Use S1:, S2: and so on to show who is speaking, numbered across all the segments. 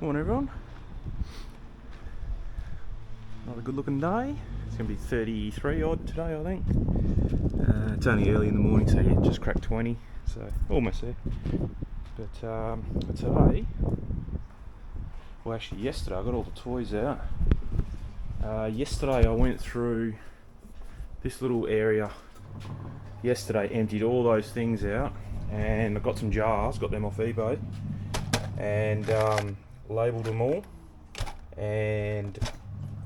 S1: Morning everyone. Another good looking day. It's going to be 33 odd today, I think. It's only early in the morning, so yeah, just cracked 20, so almost there. But today, well actually yesterday, I got all the toys out. Yesterday I went through this little area. Yesterday emptied all those things out, and I got some jars, got them off eBay, and labelled them all and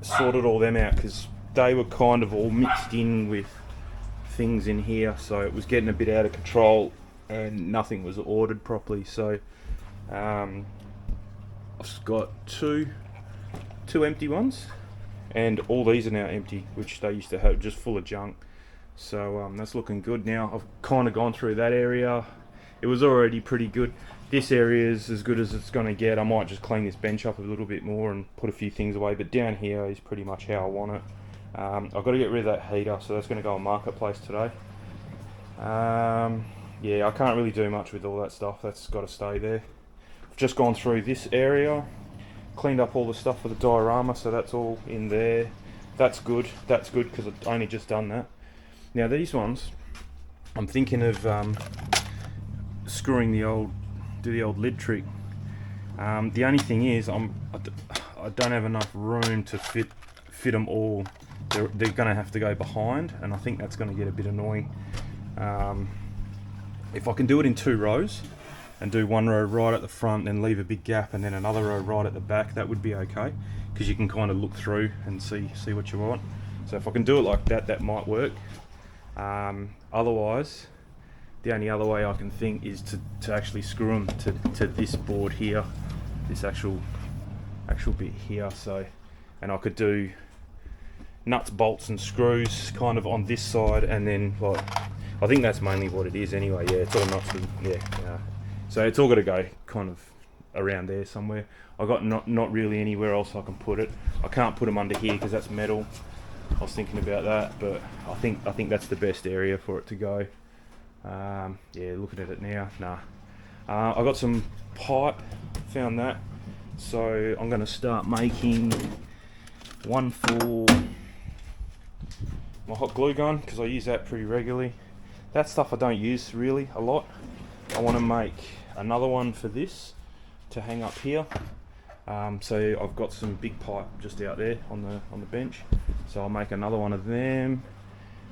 S1: sorted all them out because they were kind of all mixed in with things in here, so it was getting a bit out of control and nothing was ordered properly. So I've got two empty ones, and all these are now empty, which they used to have just full of junk. So that's looking good now. I've kind of gone through that area. It was already pretty good. This area is as good as it's going to get. I might just clean this bench up a little bit more and put a few things away, but down here is pretty much how I want it. I've got to get rid of that heater, so that's going to go on Marketplace today. Yeah, I can't really do much with all that stuff. That's got to stay there. I've just gone through this area, cleaned up all the stuff for the diorama, so that's all in there. That's good because I've only just done that. Now these ones, I'm thinking of screwing the old lid trick. The only thing is I don't have enough room to fit them all. They're going to have to go behind, and I think that's going to get a bit annoying. If I can do it in 2 rows and do 1 row right at the front, then leave a big gap, and then another row right at the back, that would be okay, because you can kind of look through and see what you want. So if I can do it like that, that might work. Otherwise, the only other way I can think is to actually screw them to this board here, this actual bit here. So, and I could do nuts, bolts and screws kind of on this side, and then like, I think that's mainly what it is anyway. Yeah, it's all nuts and yeah. So it's all got to go kind of around there somewhere. I got not really anywhere else I can put it. I can't put them under here because that's metal. I was thinking about that, but I think that's the best area for it to go. Yeah, looking at it now, nah. I got some pipe, found that, so I'm going to start making one for my hot glue gun, because I use that pretty regularly. That stuff I don't use really a lot. I want to make another one for this to hang up here. So I've got some big pipe just out there on the bench, so I'll make another one of them.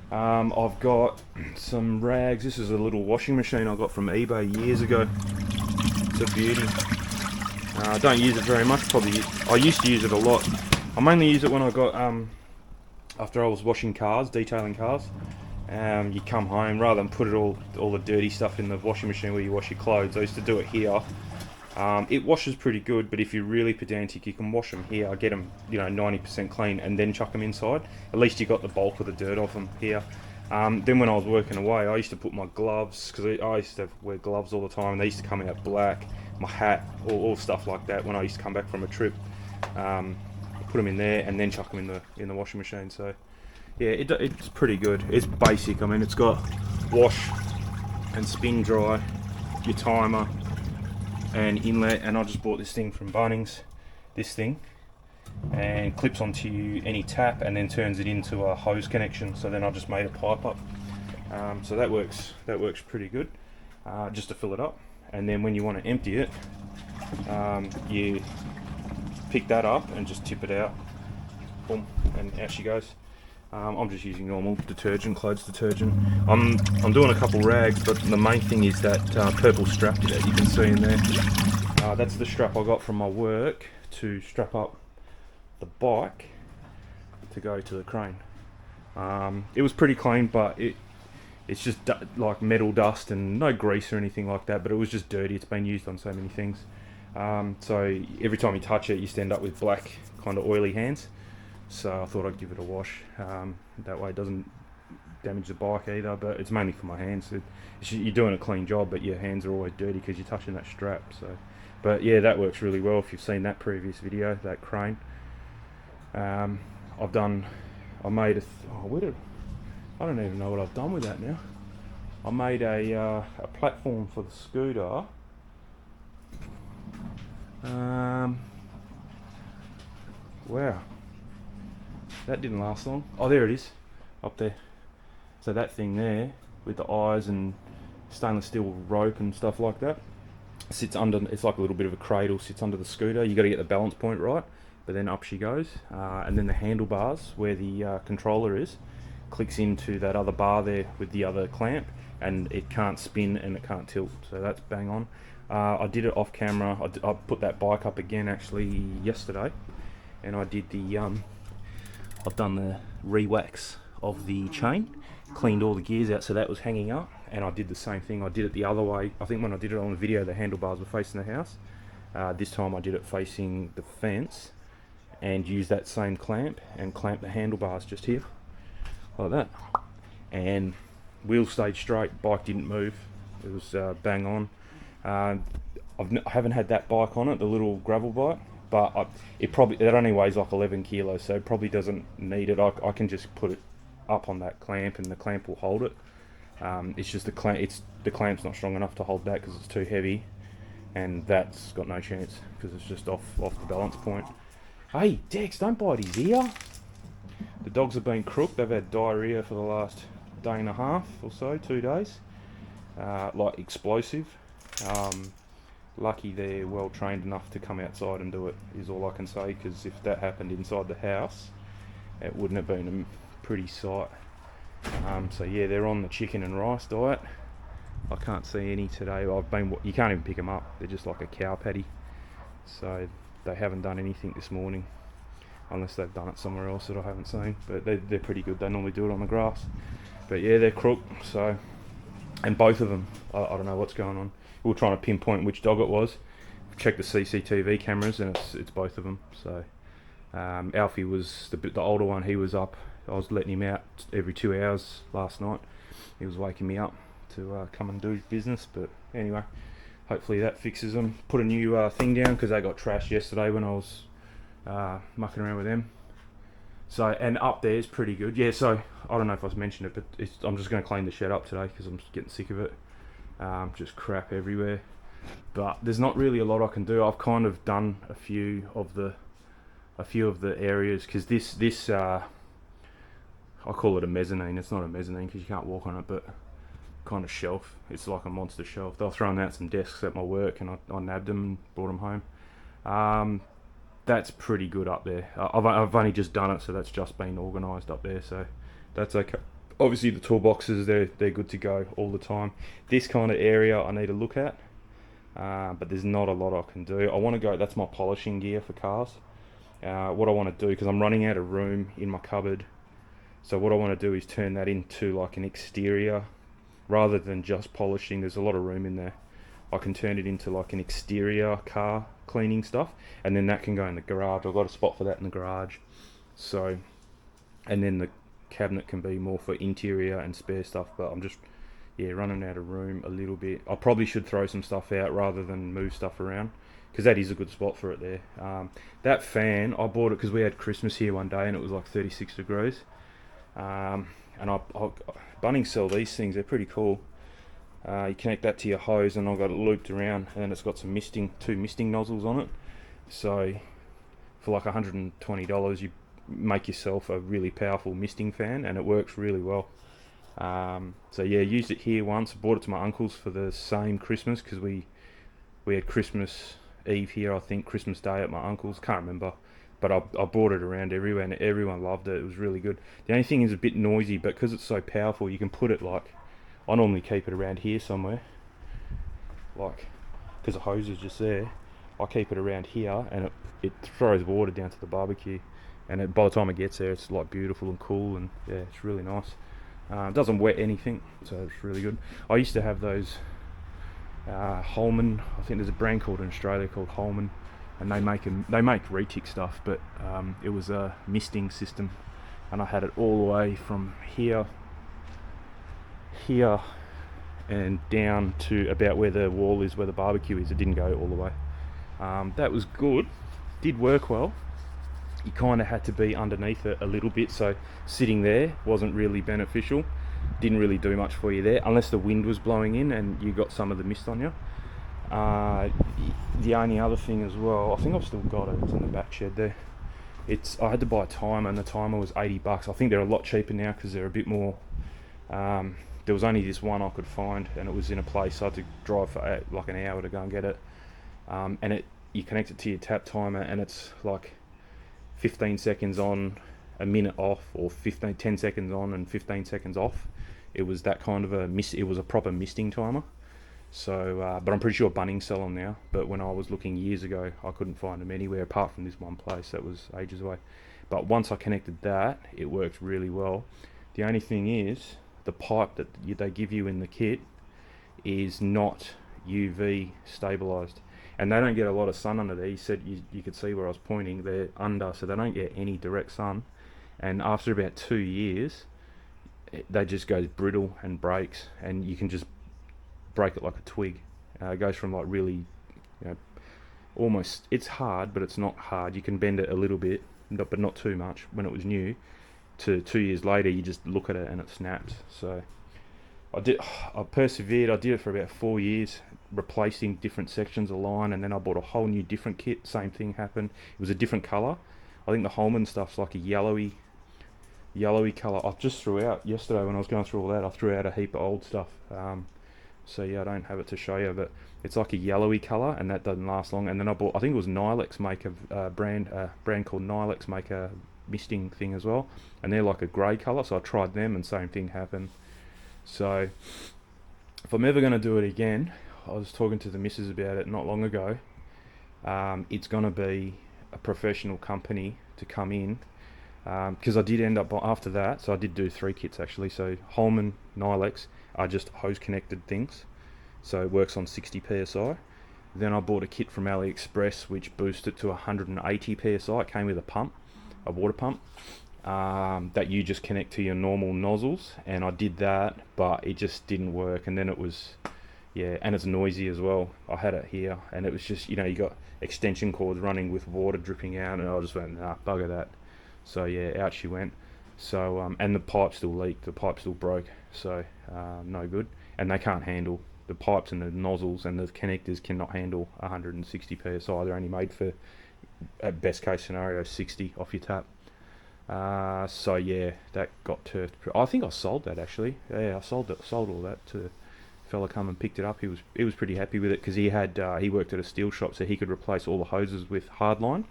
S1: I've got some rags. This is a little washing machine I got from eBay years ago. It's a beauty. I don't use it very much. Probably I used to use it a lot. I mainly use it when I got after I was washing cars, detailing cars. You come home, rather than put all the dirty stuff in the washing machine where you wash your clothes, I used to do it here. It washes pretty good, but if you're really pedantic, you can wash them here, get them 90% clean, and then chuck them inside. At least you got the bulk of the dirt off them here. Then when I was working away, I used to put my gloves, because I used to wear gloves all the time, and they used to come out black, my hat, all stuff like that when I used to come back from a trip. Put them in there and then chuck them in the washing machine. So yeah, it's pretty good. It's basic. I mean, it's got wash and spin dry, your timer and inlet, and I just bought this thing from Bunnings, this thing, and clips onto any tap and then turns it into a hose connection. So then I just made a pipe up, so that works pretty good, just to fill it up. And then when you want to empty it, you pick that up and just tip it out, boom, and out she goes. I'm just using normal detergent, clothes detergent. I'm doing a couple rags, but the main thing is that purple strap that you can see in there. That's the strap I got from my work to strap up the bike to go to the crane. It was pretty clean, but it's just like metal dust and no grease or anything like that, but it was just dirty. It's been used on so many things. So every time you touch it, you stand up with black, kind of oily hands. So I thought I'd give it a wash. That way it doesn't damage the bike either, but it's mainly for my hands. You're doing a clean job, but your hands are always dirty because you're touching that strap. So, but yeah, that works really well. If you've seen that previous video, that crane, I made I don't even know what I've done with that now. I made a platform for the scooter. Wow, that didn't last long. Oh, there it is, up there. So that thing there, with the eyes and stainless steel rope and stuff like that, sits under, it's like a little bit of a cradle, sits under the scooter. You got to get the balance point right, but then up she goes. And then the handlebars, where the controller is, clicks into that other bar there with the other clamp, and it can't spin and it can't tilt, so that's bang on. I did it off camera. I put that bike up again actually yesterday, and I did the I've done the re-wax of the chain, cleaned all the gears out so that was hanging up, and I did the same thing. I did it the other way. I think when I did it on the video, the handlebars were facing the house. This time I did it facing the fence, and used that same clamp and clamped the handlebars just here like that, and wheels stayed straight, bike didn't move. It was bang on. I haven't had that bike on it, the little gravel bike, but it only weighs like 11 kilos, so it probably doesn't need it. I can just put it up on that clamp and the clamp will hold it. It's just the clamp's not strong enough to hold that because it's too heavy, and that's got no chance because it's just off the balance point. Hey Dex, don't bite his ear. The dogs have been crook. They've had diarrhea for the last day and a half or so, 2 days, like explosive. Lucky they're well trained enough to come outside and do it, is all I can say, because if that happened inside the house, it wouldn't have been a pretty sight. So yeah, they're on the chicken and rice diet. I can't see any today. You can't even pick them up. They're just like a cow patty. So they haven't done anything this morning, unless they've done it somewhere else that I haven't seen. But they're pretty good. They normally do it on the grass. But yeah, they're crook. So, and both of them, I don't know what's going on. We were trying to pinpoint which dog it was. Checked the CCTV cameras, and it's both of them. So Alfie was the older one. He was up. I was letting him out every 2 hours last night. He was waking me up to come and do business. But anyway, hopefully that fixes them. Put a new thing down because they got trashed yesterday when I was mucking around with them. So, and up there is pretty good. Yeah, so I don't know if I've mentioned it, but I'm just going to clean the shed up today because I'm getting sick of it. Just crap everywhere. But there's not really a lot I can do. I've kind of done a few of the areas, because this I call it a mezzanine. It's not a mezzanine because you can't walk on it, but kind of shelf. It's like a monster shelf. They were throwing out some desks at my work, and I nabbed them and brought them home. That's pretty good up there. I've only just done it, so that's just been organised up there, so that's okay. Obviously the toolboxes, they're good to go all the time. This kind of area I need to look at, but there's not a lot I can do. I want to go, that's my polishing gear for cars. What I want to do, because I'm running out of room in my cupboard, so what I want to do is turn that into like an exterior, rather than just polishing. There's a lot of room in there. I can turn it into like an exterior car cleaning stuff, and then that can go in the garage. I've got a spot for that in the garage. So, and then the cabinet can be more for interior and spare stuff, but I'm just running out of room a little bit. I probably should throw some stuff out rather than move stuff around, because that is a good spot for it there. That fan, I bought it because we had Christmas here one day and it was like 36 degrees. And Bunnings sell these things, they're pretty cool. You connect that to your hose, and I've got it looped around, and it's got some two misting nozzles on it. So for like $120 you make yourself a really powerful misting fan, and it works really well. So yeah, used it here once. Bought it to my uncle's for the same Christmas, because we had Christmas Eve here, I think Christmas Day at my uncle's, can't remember, but I brought it around everywhere and everyone loved it. It was really good. The only thing is a bit noisy, but because it's so powerful, you can put it like, I normally keep it around here somewhere, like, because the hose is just there. I keep it around here, and it throws water down to the barbecue, and by the time it gets there, it's like beautiful and cool, and yeah, it's really nice. It doesn't wet anything, so it's really good. I used to have those Holman. I think there's a brand called in Australia called Holman, and they make retic stuff, but it was a misting system, and I had it all the way from here and down to about where the wall is, where the barbecue is. It didn't go all the way. That was good, did work well. You kind of had to be underneath it a little bit, so sitting there wasn't really beneficial. Didn't really do much for you there, unless the wind was blowing in and you got some of the mist on you. The only other thing as well, I think I've still got it, it's in the back shed there. I had to buy a timer, and the timer was $80. I think they're a lot cheaper now because they're a bit more. There was only this one I could find, and it was in a place I had to drive for like an hour to go and get it. And you connect it to your tap timer, and it's like 15 seconds on, a minute off, or 10 seconds on and 15 seconds off. It was that kind of it was a proper misting timer. So, but I'm pretty sure Bunnings sell them now. But when I was looking years ago, I couldn't find them anywhere apart from this one place that was ages away. But once I connected that, it worked really well. The only thing is, the pipe that they give you in the kit is not UV stabilized, and they don't get a lot of sun under there. He said you could see where I was pointing. They're under, so they don't get any direct sun. And after about 2 years, they just goes brittle and breaks, and you can just break it like a twig. It goes from like really, almost, it's hard, but it's not hard. You can bend it a little bit, but not too much when it was new, to 2 years later, you just look at it and it snaps. So I persevered. I did it for about 4 years, replacing different sections of line, and then I bought a whole new different kit. Same thing happened. It was a different colour. I think the Holman stuff's like a yellowy colour. I just threw out yesterday when I was going through all that. I threw out a heap of old stuff. So yeah, I don't have it to show you, but it's like a yellowy colour, and that doesn't last long. And then I bought, I think it was Nilex make a brand called Nilex make a misting thing as well, and they're like a grey colour. So I tried them, and same thing happened. So if I'm ever going to do it again, I was talking to the missus about it not long ago. It's going to be a professional company to come in, because I did end up after that. So I did do 3 kits actually. So Holman, Nilex are just hose connected things, so it works on 60 psi. Then I bought a kit from AliExpress which boosted to 180 psi. It came with a water pump, that you just connect to your normal nozzles, and I did that, but it just didn't work. And then it was, and it's noisy as well. I had it here, and it was just, you got extension cords running with water dripping out, and I just went, nah, bugger that. So yeah, out she went. So and the pipe still leaked, the pipe still broke, so no good. And they can't handle, the pipes and the nozzles and the connectors cannot handle 160 psi. They're only made for, at best case scenario, 60 off your tap. So yeah, that got turfed. I think I sold that actually. Yeah, I sold all that to a fella. Come and picked it up. He was pretty happy with it, because he had he worked at a steel shop, so he could replace all the hoses with hardline.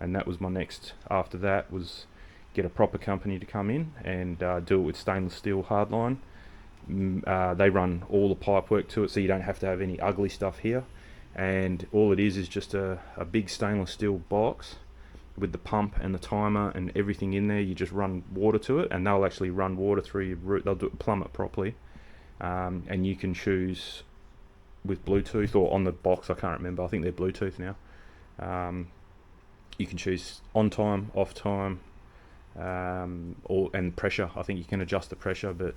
S1: And that was my next. After that was get a proper company to come in and do it with stainless steel hardline. They run all the pipe work to it, so you don't have to have any ugly stuff here. And all it is just a big stainless steel box with the pump and the timer and everything in there. You just run water to it, and they'll actually run water through your root. They'll plumb it properly, and you can choose with Bluetooth or on the box. I can't remember. I think they're Bluetooth now. You can choose on time, off time, and pressure. I think you can adjust the pressure, but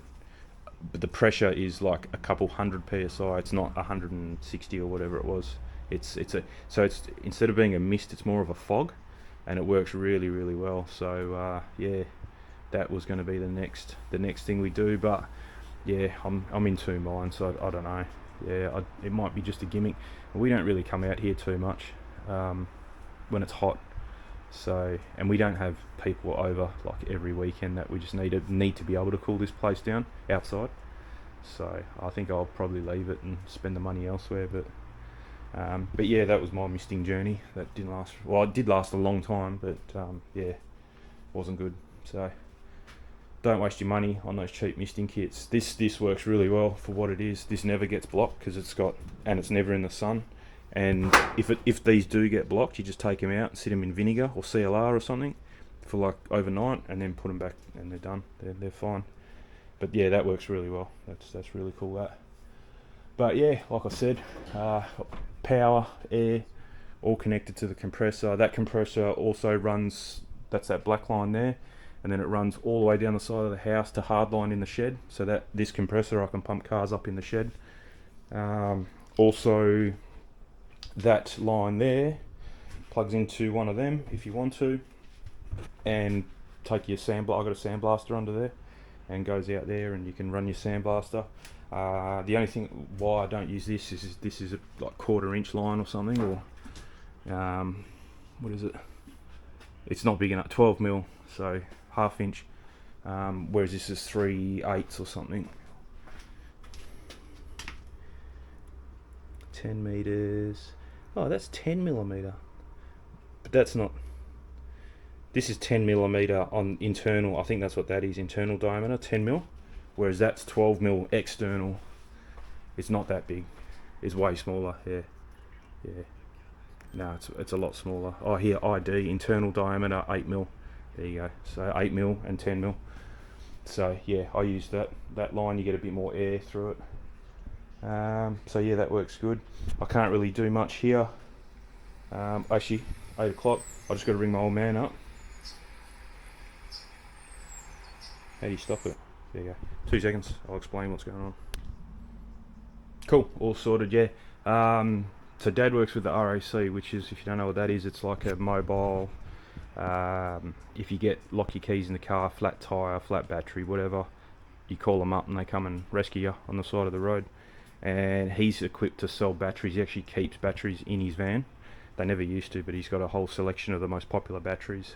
S1: the pressure is like a couple hundred psi. It's not 160 or whatever it was. It's instead of being a mist, it's more of a fog, and it works really, really well. So yeah, that was going to be the next thing we do. But yeah, I'm in 2 minds. So I don't know. Yeah, it might be just a gimmick. We don't really come out here too much when it's hot. So, and we don't have people over like every weekend that we just need to be able to cool this place down outside. So I think I'll probably leave it and spend the money elsewhere. But yeah, that was my misting journey. That didn't last. Well, it did last a long time, but yeah, wasn't good. So don't waste your money on those cheap misting kits. This works really well for what it is. This never gets blocked because it's never in the sun. And if these do get blocked, you just take them out and sit them in vinegar or CLR or something for like overnight, and then put them back, and they're done. They're fine. But yeah, that works really well. That's really cool. That. But yeah, like I said, power, air, all connected to the compressor. That compressor also runs. That's that black line there, and then it runs all the way down the side of the house to hardline in the shed. So that this compressor, I can pump cars up in the shed. Also, that line there plugs into one of them if you want to, and take your sandblaster. I've got a sandblaster under there, and goes out there, and you can run your sandblaster. The only thing why I don't use this is a like 1/4 inch line or something, or what is it? It's not big enough, 12 mil, so half inch. Whereas this is 3/8 or something. 10 meters. Oh, that's 10 millimeter. But that's not. This is 10 millimeter on internal. I think that's what that is, internal diameter, 10 mil. Whereas that's 12 mil external. It's not that big. It's way smaller. Yeah. No, it's a lot smaller. Oh, here ID internal diameter 8 mil. There you go. So 8 mil and 10 mil. So yeah, I use that line. You get a bit more air through it. So yeah, that works good. I can't really do much here. Actually, 8 o'clock. I just got to ring my old man up. How do you stop it? There you go. 2 seconds. I'll explain what's going on. Cool. All sorted. Yeah. So Dad works with the RAC, which is, if you don't know what that is, it's like a mobile. If you get lock your keys in the car, flat tyre, flat battery, whatever, you call them up and they come and rescue you on the side of the road. And he's equipped to sell batteries. He actually keeps batteries in his van. They never used to, but he's got a whole selection of the most popular batteries.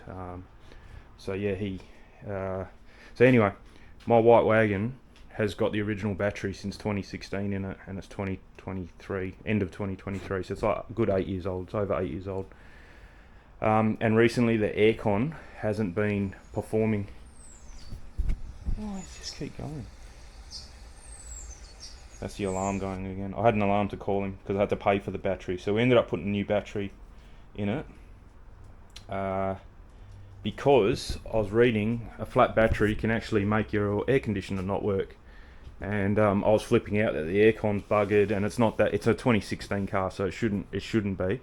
S1: So yeah, so anyway, my white wagon has got the original battery since 2016 in it, and it's 2023, end of 2023, so it's like a good 8 years old. It's over 8 years old. And recently the aircon hasn't been performing. Oh, let's just keep going. That's the alarm going again. I had an alarm to call him because I had to pay for the battery, so we ended up putting a new battery in it. Because I was reading a flat battery can actually make your air conditioner not work. And I was flipping out that the aircon's buggered, and it's not that. It's a 2016 car, so it shouldn't be.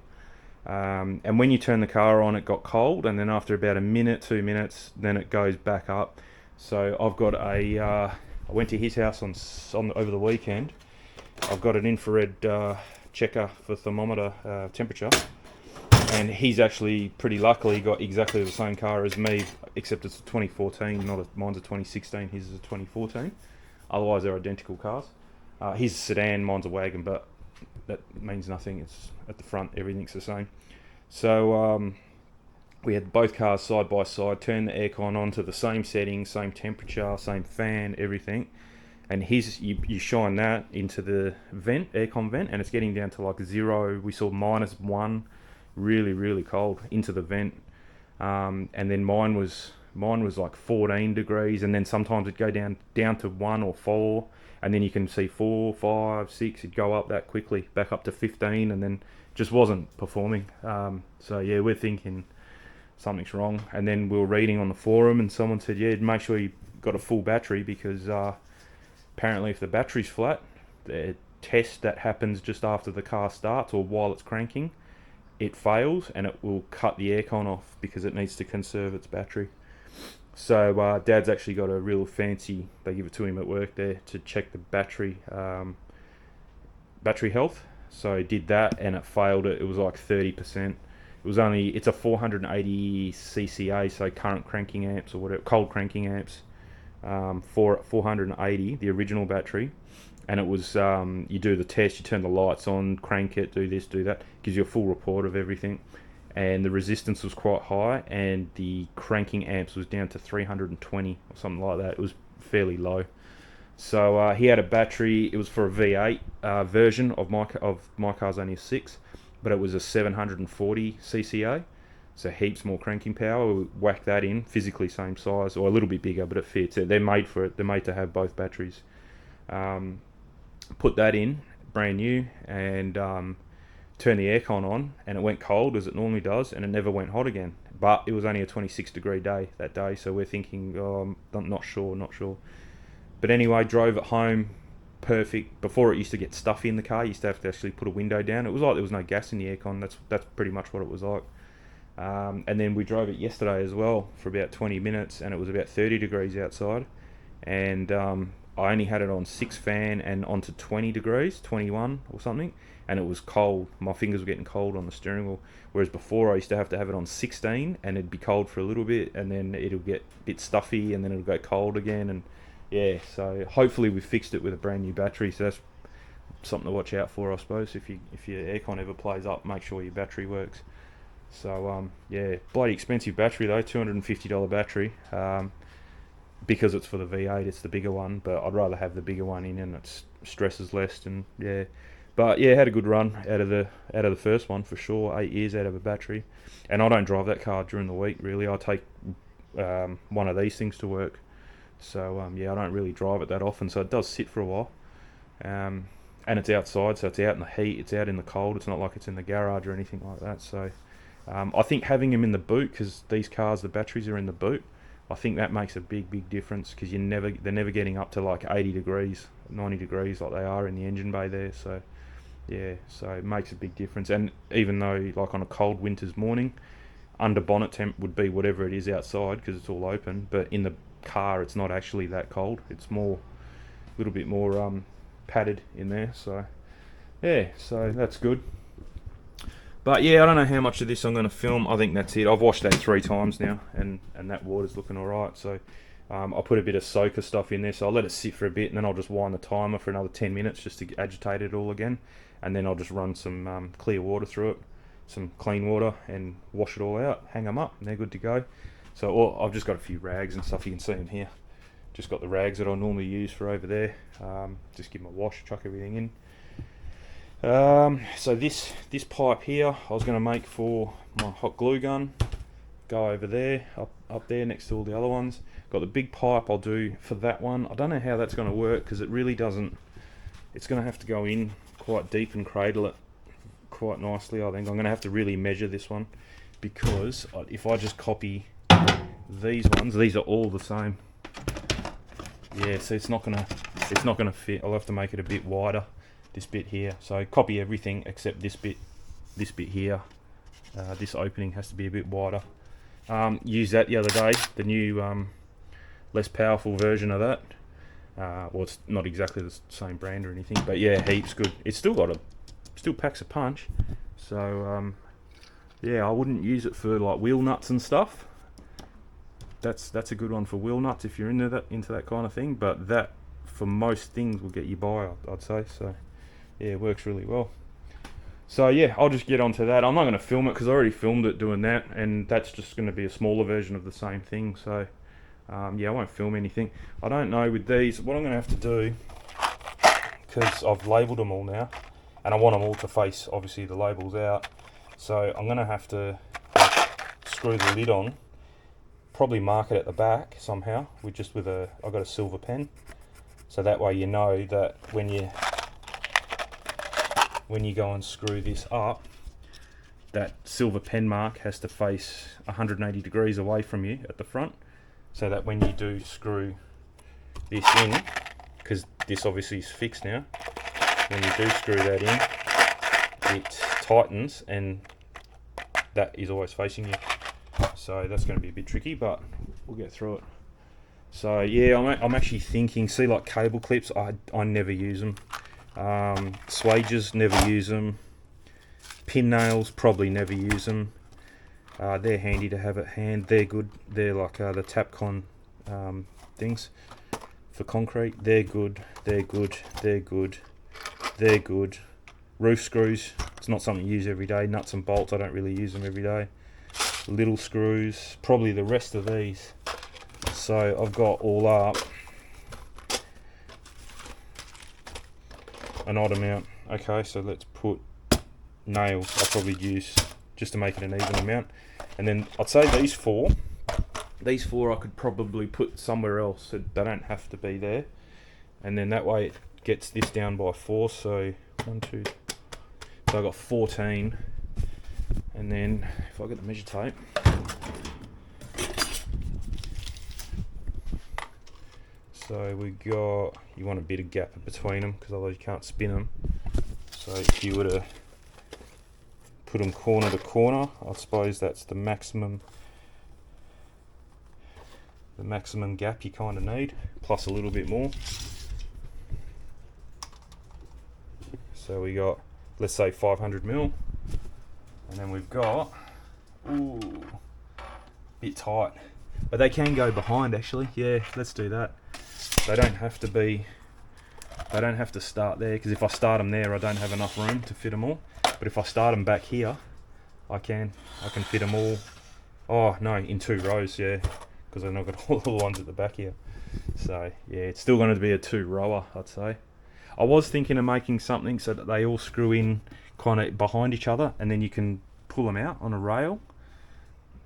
S1: And when you turn the car on, it got cold, and then after about a minute, 2 minutes, then it goes back up. So I've got I went to his house over the weekend. I've got an infrared checker for thermometer temperature, and he's actually pretty luckily got exactly the same car as me, except it's a 2014, mine's a 2016. His is a 2014. Otherwise, they're identical cars. His is a sedan, mine's a wagon, but that means nothing. It's at the front, everything's the same. So we had both cars side by side, turned the aircon on to the same settings, same temperature, same fan, everything. And you shine that into the vent, aircon vent, and it's getting down to like 0. We saw -1, really, really cold into the vent. And then mine was like 14 degrees, and then sometimes it'd go down to 1 or 4, and then you can see 4, 5, 6, it'd go up that quickly, back up to 15, and then just wasn't performing. So yeah, we're thinking something's wrong. And then we were reading on the forum, and someone said, yeah, make sure you got a full battery, because apparently if the battery's flat, the test that happens just after the car starts or while it's cranking, it fails and it will cut the aircon off because it needs to conserve its battery. So Dad's actually got a real fancy, they give it to him at work there to check the battery health. So he did that and it failed it. It was like 30%. It's a 480 CCA, so current cranking amps or whatever, cold cranking amps, for 480, the original battery. And it was, you do the test, you turn the lights on, crank it, do this, do that, gives you a full report of everything. And the resistance was quite high, and the cranking amps was down to 320 or something like that. It was fairly low. So he had a battery. It was for a V8 version of my car's only a 6, but it was a 740 CCA, so heaps more cranking power. We whacked that in, physically same size or a little bit bigger, but it fits. They're made for it. They're made to have both batteries. Put that in, brand new, and turned the aircon on, and it went cold as it normally does, and it never went hot again. But it was only a 26-degree day that day, so we're thinking, I'm not sure. But anyway, drove it home, perfect. Before, it used to get stuffy in the car. You used to have to actually put a window down. It was like there was no gas in the aircon. That's pretty much what it was like. And then we drove it yesterday as well for about 20 minutes, and it was about 30 degrees outside. And I only had it on 6 fan and onto 20 degrees, 21 or something, and it was cold. My fingers were getting cold on the steering wheel, whereas before I used to have it on 16 and it'd be cold for a little bit, and then it'll get a bit stuffy, and then it'll go cold again. And yeah, so hopefully we fixed it with a brand new battery, so that's something to watch out for, I suppose. If your aircon ever plays up, make sure your battery works. So yeah, bloody expensive battery though, $250 battery. Because it's for the V8, it's the bigger one, but I'd rather have the bigger one in, and it stresses less. And yeah, but yeah, had a good run out of the first one for sure. 8 years out of a battery, and I don't drive that car during the week really. I take one of these things to work, so yeah, I don't really drive it that often, so it does sit for a while. And it's outside, so it's out in the heat, it's out in the cold. It's not like it's in the garage or anything like that. So I think having them in the boot, because these cars, the batteries are in the boot, I think that makes a big difference, because they're never getting up to like 80 degrees, 90 degrees like they are in the engine bay there. So yeah, so it makes a big difference. And even though like on a cold winter's morning, under bonnet temp would be whatever it is outside because it's all open, but in the car it's not actually that cold. It's more, a little bit more padded in there. So yeah, so that's good. But yeah, I don't know how much of this I'm going to film. I think that's it. I've washed that 3 times now, and that water's looking alright. So I'll put a bit of soaker stuff in there, so I'll let it sit for a bit, and then I'll just wind the timer for another 10 minutes just to agitate it all again. And then I'll just run some clear water through it, some clean water, and wash it all out, hang them up, and they're good to go. So I've just got a few rags and stuff, you can see them here. Just got the rags that I normally use for over there. Just give them a wash, chuck everything in. So this pipe here I was going to make for my hot glue gun, go over there, up there next to all the other ones. Got the big pipe I'll do for that one. I don't know how that's going to work, because it really doesn't, it's going to have to go in quite deep and cradle it quite nicely. I think I'm going to have to really measure this one, because if I just copy these ones, these are all the same. Yeah, so it's not gonna fit. I'll have to make it a bit wider, this bit here. So copy everything except this bit here. This opening has to be a bit wider. Used that the other day, the new less powerful version of that. Well, it's not exactly the same brand or anything, but yeah, heaps good. It's still packs a punch. So yeah, I wouldn't use it for like wheel nuts and stuff. That's a good one for wheel nuts if you're into that kind of thing, but that for most things will get you by, I'd say. So yeah, it works really well. So yeah, I'll just get onto that. I'm not going to film it because I already filmed it doing that, and that's just going to be a smaller version of the same thing. So yeah, I won't film anything. I don't know with these what I'm going to have to do, because I've labelled them all now, and I want them all to face obviously the labels out. So I'm going to have to screw the lid on, probably mark it at the back somehow with I've got a silver pen, so that way you know that when you go and screw this up, that silver pen mark has to face 180 degrees away from you at the front, so that when you do screw this in, because this obviously is fixed now, when you do screw that in, it tightens, and that is always facing you. So that's going to be a bit tricky, but we'll get through it. So yeah, I'm actually thinking, see, like cable clips, I never use them. Swages, never use them. Pin nails, probably never use them. They're handy to have at hand. They're good. They're like the Tapcon things for concrete. They're good. They're good. They're good. They're good. Roof screws, it's not something you use every day. Nuts and bolts, I don't really use them every day. Little screws, probably the rest of these. So I've got all up an odd amount. Okay, so let's put nails. I'll probably use just to make it an even amount. And then I'd say these four I could probably put somewhere else, so they don't have to be there. And then that way it gets this down by 4. So 1, 2. So I've got 14. And then if I get the measure tape, so we got, you want a bit of gap between them because otherwise you can't spin them. So if you were to put them corner to corner, I suppose that's the maximum gap you kind of need, plus a little bit more. So we got, let's say 500 mil. And then we've got, ooh, bit tight, but they can go behind actually. Yeah, let's do that. They don't have to start there, because if I start them there, I don't have enough room to fit them all. But if I start them back here, I can fit them all. Oh no, in 2 rows, yeah, because I've not got all the ones at the back here. So yeah, it's still going to be a 2-rower, I'd say. I was thinking of making something so that they all screw in kind of behind each other, and then you can pull them out on a rail.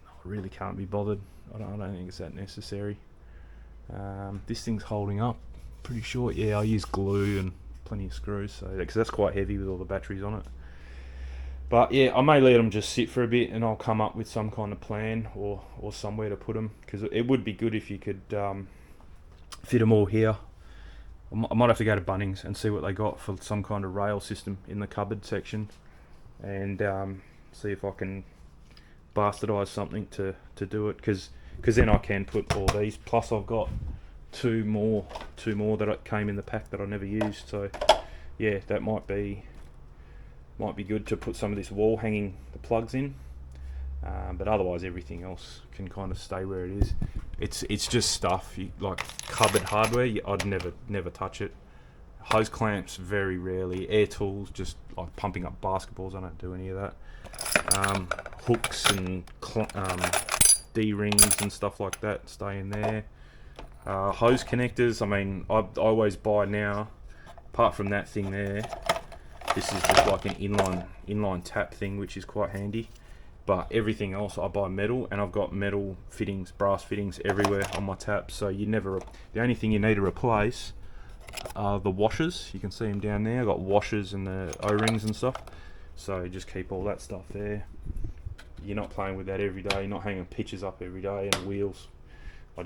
S1: I really can't be bothered. I don't think it's that necessary. This thing's holding up pretty short. Yeah, I use glue and plenty of screws, so because that's quite heavy with all the batteries on it. But yeah, I may let them just sit for a bit, and I'll come up with some kind of plan or somewhere to put them, because it would be good if you could fit them all here. I might have to go to Bunnings and see what they got for some kind of rail system in the cupboard section, and see if I can bastardise something to do it, because then I can put all these. Plus I've got two more that came in the pack that I never used. So yeah, that might be good to put some of this wall hanging the plugs in. But otherwise everything else can kind of stay where it is. It's just stuff like cupboard hardware. I'd never touch it. Hose clamps very rarely. Air tools, just like pumping up basketballs. I don't do any of that. Hooks and D-rings and stuff like that stay in there. Hose connectors, I mean, I always buy now, apart from that thing there, this is just like an inline tap thing, which is quite handy. But everything else I buy metal, and I've got metal fittings, brass fittings everywhere on my taps. So the only thing you need to replace are the washers. You can see them down there. I've got washers and the O-rings and stuff. So just keep all that stuff there. You're not playing with that every day. You're not hanging pictures up every day, and wheels. I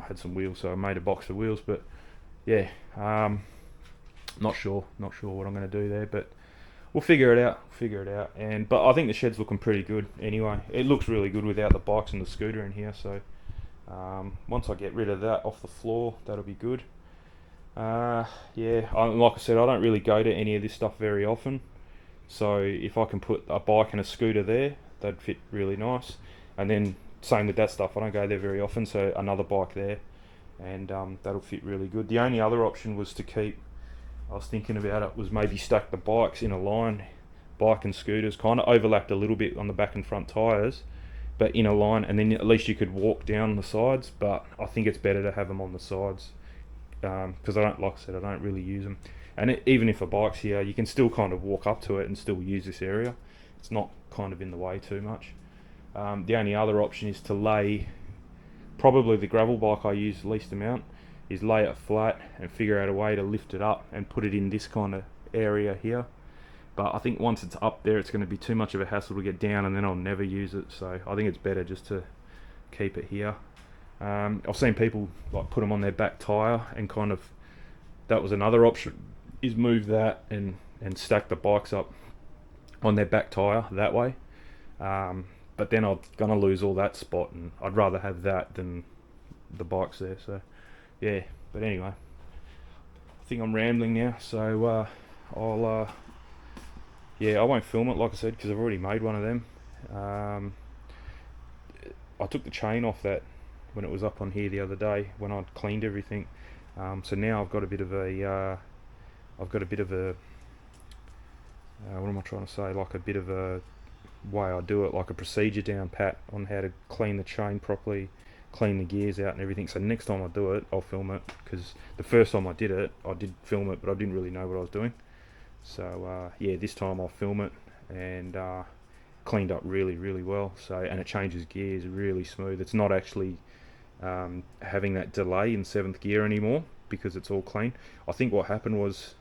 S1: had some wheels, so I made a box of wheels. But yeah, not sure what I'm going to do there, but we'll figure it out. But I think the shed's looking pretty good anyway. It looks really good without the bikes and the scooter in here. So once I get rid of that off the floor, that'll be good. Yeah, like I said, I don't really go to any of this stuff very often. So if I can put a bike and a scooter there, that'd fit really nice. And then same with that stuff, I don't go there very often, so another bike there, and that'll fit really good. The only other option was I was thinking about it, was maybe stack the bikes in a line. Bike and scooters kind of overlapped a little bit on the back and front tyres, but in a line, and then at least you could walk down the sides. But I think it's better to have them on the sides, because like I said, I don't really use them. And even if a bike's here, you can still kind of walk up to it and still use this area. It's not kind of in the way too much. The only other option is to lay, probably the gravel bike I use least amount, is lay it flat and figure out a way to lift it up and put it in this kind of area here. But I think once it's up there, it's going to be too much of a hassle to get down, and then I'll never use it. So I think it's better just to keep it here. I've seen people like put them on their back tyre, and kind of, that was another option, is move that and stack the bikes up on their back tyre that way. But then I'm going to lose all that spot, and I'd rather have that than the bikes there. So yeah, but anyway, I think I'm rambling now, so I won't film it, like I said, because I've already made one of them. I took the chain off that when it was up on here the other day when I'd cleaned everything. So now I've got a bit of a what am I trying to say, like a bit of a way I do it, like a procedure down pat on how to clean the chain properly, clean the gears out and everything. So next time I do it, I'll film it, because the first time I did it, I did film it, but I didn't really know what I was doing. So yeah, this time I'll film it, and cleaned up really, really well. So, and it changes gears really smooth. It's not actually having that delay in 7th gear anymore, because it's all clean. I think what happened was,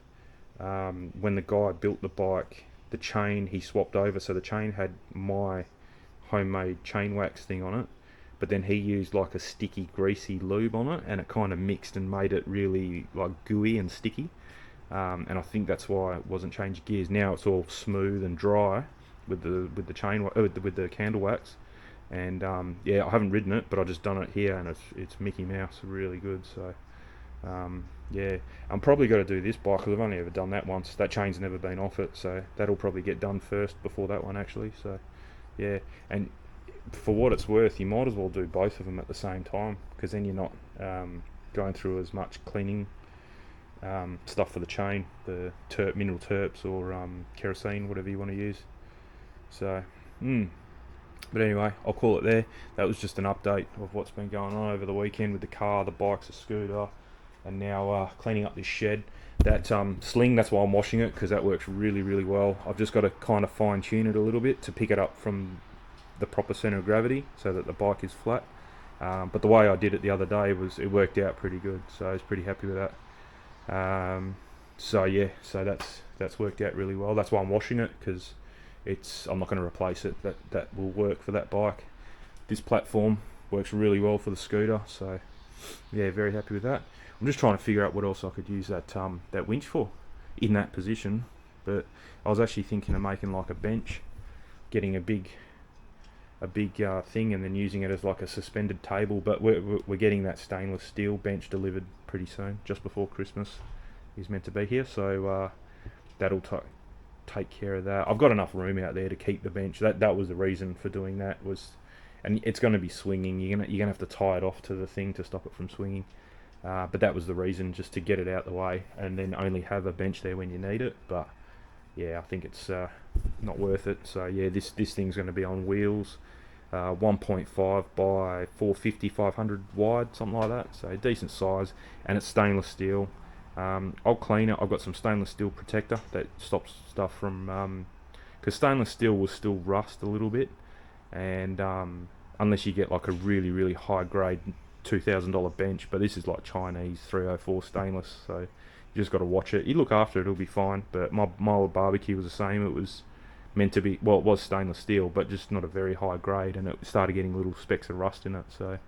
S1: when the guy built the bike, the chain he swapped over, so the chain had my homemade chain wax thing on it, but then he used like a sticky greasy lube on it, and it kind of mixed and made it really like gooey and sticky, and I think that's why it wasn't changing gears. Now it's all smooth and dry with the chain with the candle wax, and yeah, I haven't ridden it, but I just done it here, and it's Mickey Mouse, really good. So yeah, I'm probably got to do this bike, because I've only ever done that once. That chain's never been off it, so that'll probably get done first before that one actually. So yeah, and for what it's worth, you might as well do both of them at the same time, because then you're not going through as much cleaning stuff for the chain, the mineral terps or kerosene, whatever you want to use. So But anyway, I'll call it there. That was just an update of what's been going on over the weekend with the car, the bikes, the scooter, and now cleaning up this shed. That sling, that's why I'm washing it, because that works really, really well. I've just got to kind of fine tune it a little bit to pick it up from the proper centre of gravity so that the bike is flat. But the way I did it the other day was, it worked out pretty good, so I was pretty happy with that. So yeah, so that's worked out really well. That's why I'm washing it, because I'm not going to replace it. That will work for that bike. This platform works really well for the scooter, so yeah, very happy with that. I'm just trying to figure out what else I could use that winch for in that position. But I was actually thinking of making like a bench, getting a big thing, and then using it as like a suspended table. But we're getting that stainless steel bench delivered pretty soon, just before Christmas is meant to be here. So that'll take care of that. I've got enough room out there to keep the bench. That was the reason for doing that, and it's going to be swinging. You're gonna have to tie it off to the thing to stop it from swinging. But that was the reason, just to get it out the way, and then only have a bench there when you need it. But yeah, I think it's not worth it. So yeah, this thing's going to be on wheels, 1.5 by 450, 500 wide, something like that. So decent size, and it's stainless steel. I'll clean it. I've got some stainless steel protector that stops stuff from, because stainless steel will still rust a little bit, and unless you get like a really, really high grade $2,000 bench, but this is like Chinese 304 stainless, so you just got to watch it. You look after it, it'll be fine. But my old barbecue was the same. It was meant to be, well, it was stainless steel, but just not a very high grade, and it started getting little specks of rust in it. So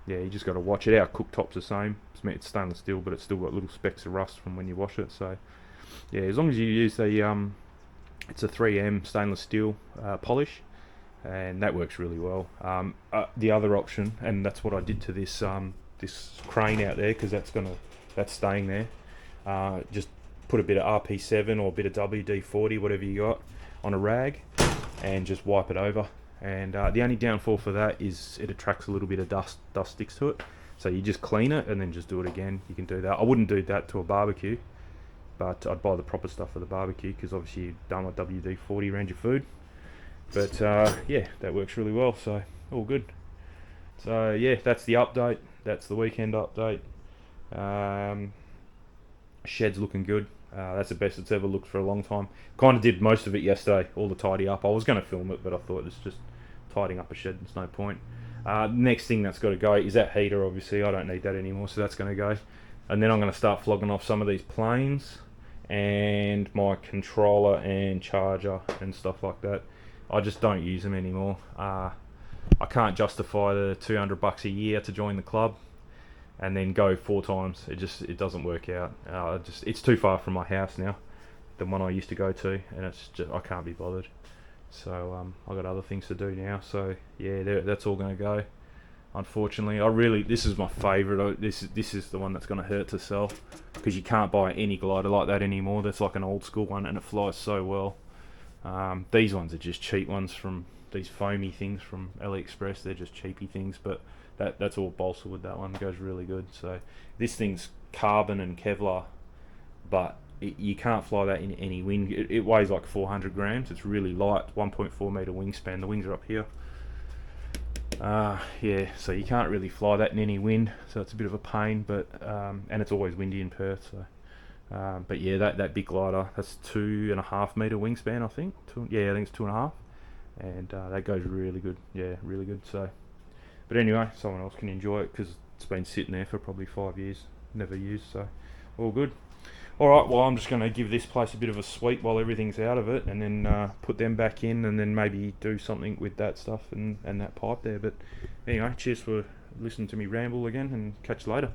S1: yeah, you just got to watch it. Our cooktop's the same. It's stainless steel, but it's still got little specks of rust from when you wash it. So yeah, as long as you use it's a 3M stainless steel polish, and that works really well. The other option, and that's what I did to this crane out there, because that's staying there. Just put a bit of RP7 or a bit of WD-40, whatever you got, on a rag, and just wipe it over. And the only downfall for that is it attracts a little bit of dust. Dust sticks to it, so you just clean it and then just do it again. You can do that. I wouldn't do that to a barbecue, but I'd buy the proper stuff for the barbecue, because obviously you don't want WD-40 around your food. But yeah, that works really well, so all good. So yeah, that's the update. That's the weekend update. Shed's looking good. That's the best it's ever looked for a long time. Kind of did most of it yesterday, all the tidy up. I was going to film it, but I thought it's just tidying up a shed, there's no point. Next thing that's got to go is that heater, obviously. I don't need that anymore, so that's going to go. And then I'm going to start flogging off some of these planes, and my controller and charger and stuff like that. I just don't use them anymore. I can't justify the $200 a year to join the club and then go 4 times. It doesn't work out. It's too far from my house now, the one I used to go to, and I can't be bothered. So I've got other things to do now. So yeah, that's all going to go. Unfortunately, this is my favourite. This is the one that's going to hurt to sell, because you can't buy any glider like that anymore. That's like an old school one, and it flies so well. These ones are just cheap ones from these foamy things from AliExpress. They're just cheapy things, but that's all balsa wood. That one goes really good. So this thing's carbon and Kevlar, but you can't fly that in any wind. It weighs like 400 grams. It's really light, 1.4 meter wingspan. The wings are up here. Yeah, so you can't really fly that in any wind, so it's a bit of a pain. But and it's always windy in Perth. So. But yeah, that big glider, that's 2.5 meter wingspan, I think. I think it's 2.5, and that goes really good. Yeah, really good. So, but anyway, someone else can enjoy it, because it's been sitting there for probably 5 years, never used. So, all good. All right, well, I'm just going to give this place a bit of a sweep while everything's out of it, and then put them back in, and then maybe do something with that stuff and that pipe there. But anyway, cheers for listening to me ramble again, and catch you later.